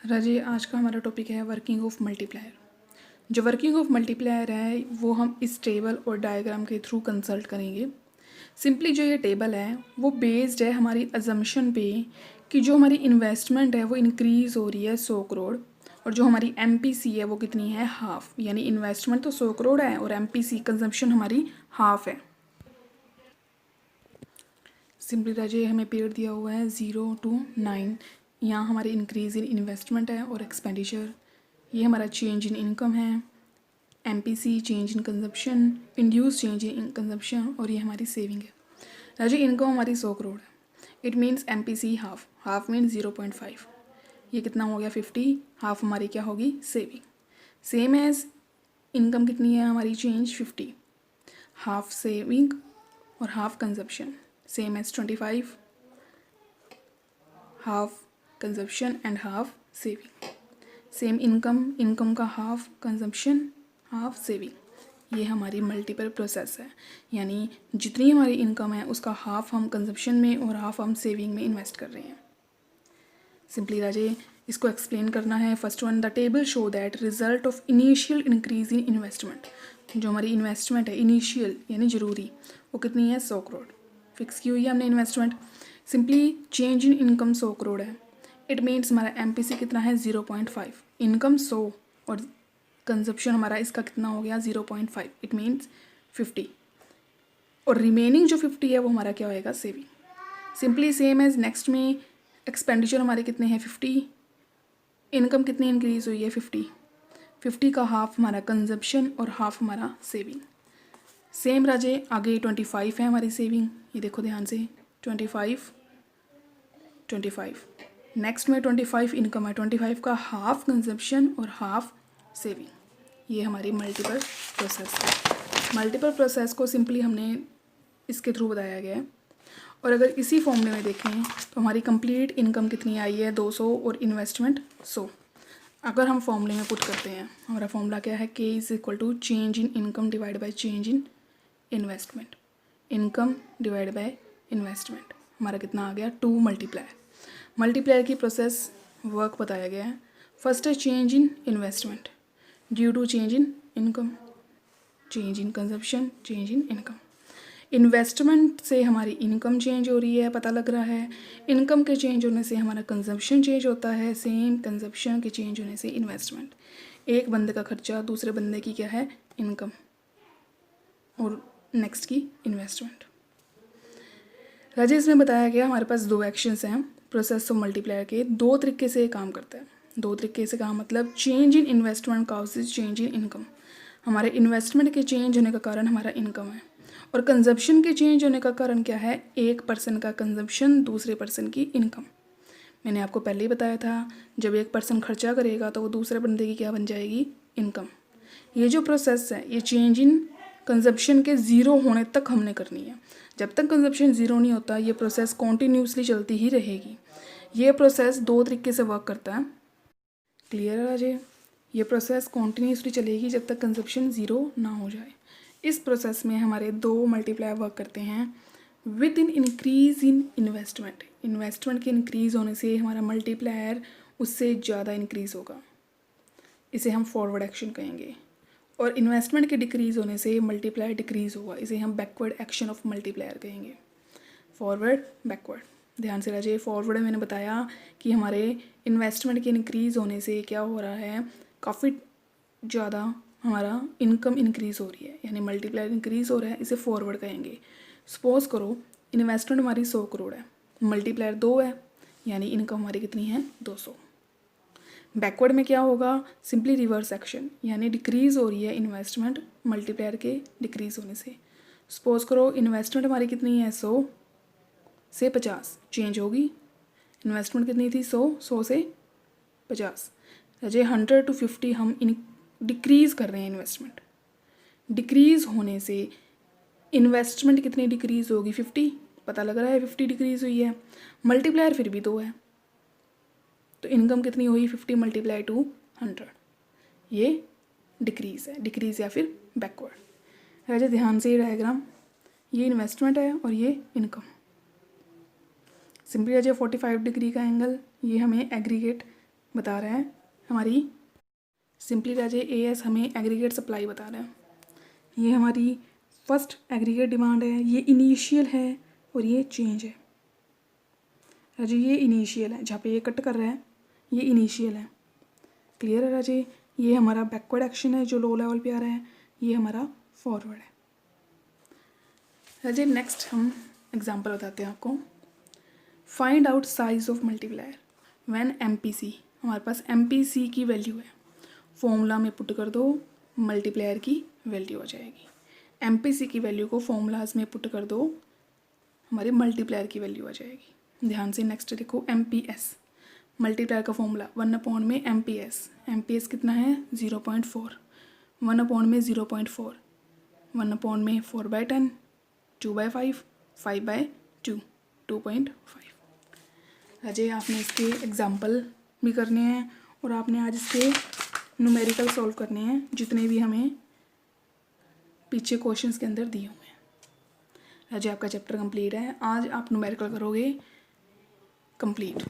राजे, आज का हमारा टॉपिक है वर्किंग ऑफ मल्टीप्लायर। जो वर्किंग ऑफ मल्टीप्लायर है वो हम इस टेबल और डायग्राम के थ्रू कंसल्ट करेंगे। सिंपली जो ये टेबल है वो बेस्ड है हमारी अजम्पशन पे कि जो हमारी इन्वेस्टमेंट है वो इंक्रीज़ हो रही है 100 करोड़ और जो हमारी एमपीसी है वो कितनी है हाफ। यानी इन्वेस्टमेंट तो 100 करोड़ है और एमपीसी कंजम्पशन हमारी हाफ है। सिंपली राजे हमें पीरियड दिया हुआ है 0 to 9। यहाँ हमारी इंक्रीज़ इन इन्वेस्टमेंट है और एक्सपेंडिचर। ये हमारा चेंज इन इनकम है, MPC change in consumption, induce change in consumption और ये हमारी सेविंग है। राजे इनकम हमारी 100 करोड़ है। It means MPC half, half means 0.5। ये कितना हो गया 50। हाफ हमारी क्या होगी सेविंग। सेम एज इनकम कितनी है हमारी चेंज 50, हाफ सेविंग और half consumption. Same as 25, half consumption and half saving. Same income का हाफ कंजम्पशन हाफ सेविंग। ये हमारी मल्टीपल प्रोसेस है, यानी जितनी हमारी इनकम है उसका हाफ हम कंजम्पशन में और हाफ हम सेविंग में इन्वेस्ट कर रहे हैं। सिंपली राजे इसको एक्सप्लेन करना है। First one, the table show that result of initial increase in investment. जो हमारी इन्वेस्टमेंट है इनिशियल यानी ज़रूरी, वो कितनी है 100 करोड़। फिक्स की हुई है हमने investment. Simply change in income 100 crore है। इट मीन्स हमारा एमपीसी कितना है 0.5। इनकम 100 और कंजप्शन हमारा इसका कितना हो गया 0.5। इट मीन्स 50 और रिमेनिंग जो 50 है वो हमारा क्या होएगा saving. Simply same as next में एक्सपेंडिचर हमारे कितने हैं 50। इनकम कितनी इंक्रीज़ हुई है 50 का हाफ हमारा कंजप्शन और हाफ हमारा सेविंग। सेम राजे आगे 25 है हमारी सेविंग। ये देखो ध्यान से 25 नेक्स्ट में 25 इनकम है। 25 का हाफ कंजप्शन और हाफ सेविंग। ये हमारी मल्टीपल प्रोसेस है। मल्टीपल प्रोसेस को सिंपली हमने इसके थ्रू बताया गया है। और अगर इसी फॉर्मूले में देखें तो हमारी कंप्लीट इनकम कितनी आई है 200 और इन्वेस्टमेंट 100। अगर हम फॉर्मूले में पुट करते हैं, हमारा फॉर्मूला क्या है, K is equal to change in income divide by change in investment. Income divide by investment हमारा कितना आ गया 2 मल्टीप्लायर। मल्टीप्लायर की प्रोसेस वर्क बताया गया है। फर्स्ट है change in investment due to change in income, change in consumption, change in income. Investment से हमारी इनकम चेंज हो रही है, पता लग रहा है। इनकम के चेंज होने से हमारा कंजप्शन चेंज होता है। सेम कंजप्शन के चेंज होने से इन्वेस्टमेंट। एक बंदे का खर्चा दूसरे बंदे की क्या है इनकम और नेक्स्ट की इन्वेस्टमेंट। राजेश में बताया गया हमारे पास 2 एक्शंस हैं प्रोसेस ऑफ मल्टीप्लायर के। 2 तरीके से काम करता है। 2 तरीके से काम मतलब change in investment causes change in income. हमारे इन्वेस्टमेंट के चेंज होने का कारण हमारा इनकम है और कंजप्शन के चेंज होने का कारण क्या है, एक पर्सन का कंजप्शन दूसरे पर्सन की इनकम। मैंने आपको पहले ही बताया था जब एक पर्सन खर्चा करेगा तो वो दूसरे बंदे की क्या बन जाएगी इनकम। ये जो प्रोसेस है ये चेंज इन कंजप्शन के ज़ीरो होने तक हमने करनी है। जब तक कंजप्शन ज़ीरो नहीं होता ये प्रोसेस कॉन्टीन्यूसली चलती ही रहेगी। ये प्रोसेस 2 तरीके से वर्क करता है। क्लियर है राजे? ये प्रोसेस कॉन्टीन्यूसली चलेगी जब तक कंजप्शन ज़ीरो ना हो जाए। इस प्रोसेस में हमारे 2 मल्टीप्लायर वर्क करते हैं with in increase in investment. Investment के इंक्रीज़ होने से हमारा मल्टीप्लायर उससे ज़्यादा इंक्रीज़ होगा, इसे हम फॉरवर्ड एक्शन कहेंगे। और इन्वेस्टमेंट के डिक्रीज़ होने से मल्टीप्लायर डिक्रीज़ होगा, इसे हम बैकवर्ड एक्शन ऑफ मल्टीप्लायर कहेंगे। Forward backward. ध्यान से रहिए, फॉरवर्ड में मैंने बताया कि हमारे इन्वेस्टमेंट के इंक्रीज़ होने से क्या हो रहा है, काफ़ी ज़्यादा हमारा इनकम इंक्रीज़ हो रही है, यानी मल्टीप्लायर इंक्रीज़ हो रहा है, इसे फॉरवर्ड कहेंगे। सपोज़ करो इन्वेस्टमेंट हमारी 100 करोड़ है, मल्टीप्लायर 2 है, यानी इनकम हमारी कितनी है 200। बैकवर्ड में क्या होगा, सिंपली रिवर्स एक्शन, यानी डिक्रीज़ हो रही है इन्वेस्टमेंट मल्टीप्लायर के डिक्रीज़ होने से। सपोज़ करो इन्वेस्टमेंट हमारी कितनी है 100 से 50 चेंज होगी। इन्वेस्टमेंट कितनी थी 100 से 50। रजे 100 to 50 हम डिक्रीज़ कर रहे हैं इन्वेस्टमेंट। डिक्रीज़ होने से इन्वेस्टमेंट कितनी डिक्रीज़ होगी 50, पता लग रहा है 50 डिक्रीज़ हुई है। मल्टीप्लायर फिर भी 2 है तो इनकम कितनी हुई 50 मल्टीप्लाई टू 100। ये डिक्रीज़ है, डिक्रीज़ या फिर बैकवर्ड। राजा ध्यान से ये डायग्राम, ये इन्वेस्टमेंट है और ये इनकम। सिंपली राजा 45 डिग्री का एंगल, ये हमें एग्रीगेट बता रहा है हमारी सिंपली राजे AS हमें एग्रीगेट सप्लाई बता रहा है। ये हमारी फर्स्ट एग्रीगेट डिमांड है, ये इनिशियल है और ये चेंज है। राजे ये इनिशियल है, जहाँ पे ये कट कर रहा है ये इनिशियल है। क्लियर है राजे? ये हमारा बैकवर्ड एक्शन है जो लो लेवल पे आ रहा है, ये हमारा फॉरवर्ड है। राजे नेक्स्ट हम एग्जांपल बताते हैं आपको। Find out size of multiplier when MPC, हमारे पास MPC की वैल्यू है, फॉर्मूला में पुट कर दो, मल्टीप्लायर की वैल्यू आ जाएगी। MPC की वैल्यू को फॉर्मूलाज में पुट कर दो, हमारे मल्टीप्लायर की वैल्यू आ जाएगी। ध्यान से नेक्स्ट देखो MPS, मल्टीप्लायर का फॉर्मूला 1 में MPS कितना है 0.4, 1 में 0.4, 1 में 4/10, 2/5, 5/2, 2.5। अजय आपने इसके एग्जाम्पल भी करने हैं और आपने आज इसके न्यूमेरिकल सॉल्व करने हैं जितने भी हमें पीछे क्वेश्चंस के अंदर दिए हुए हैं। अजय आपका चैप्टर कंप्लीट है, आज आप न्यूमेरिकल करोगे कंप्लीट।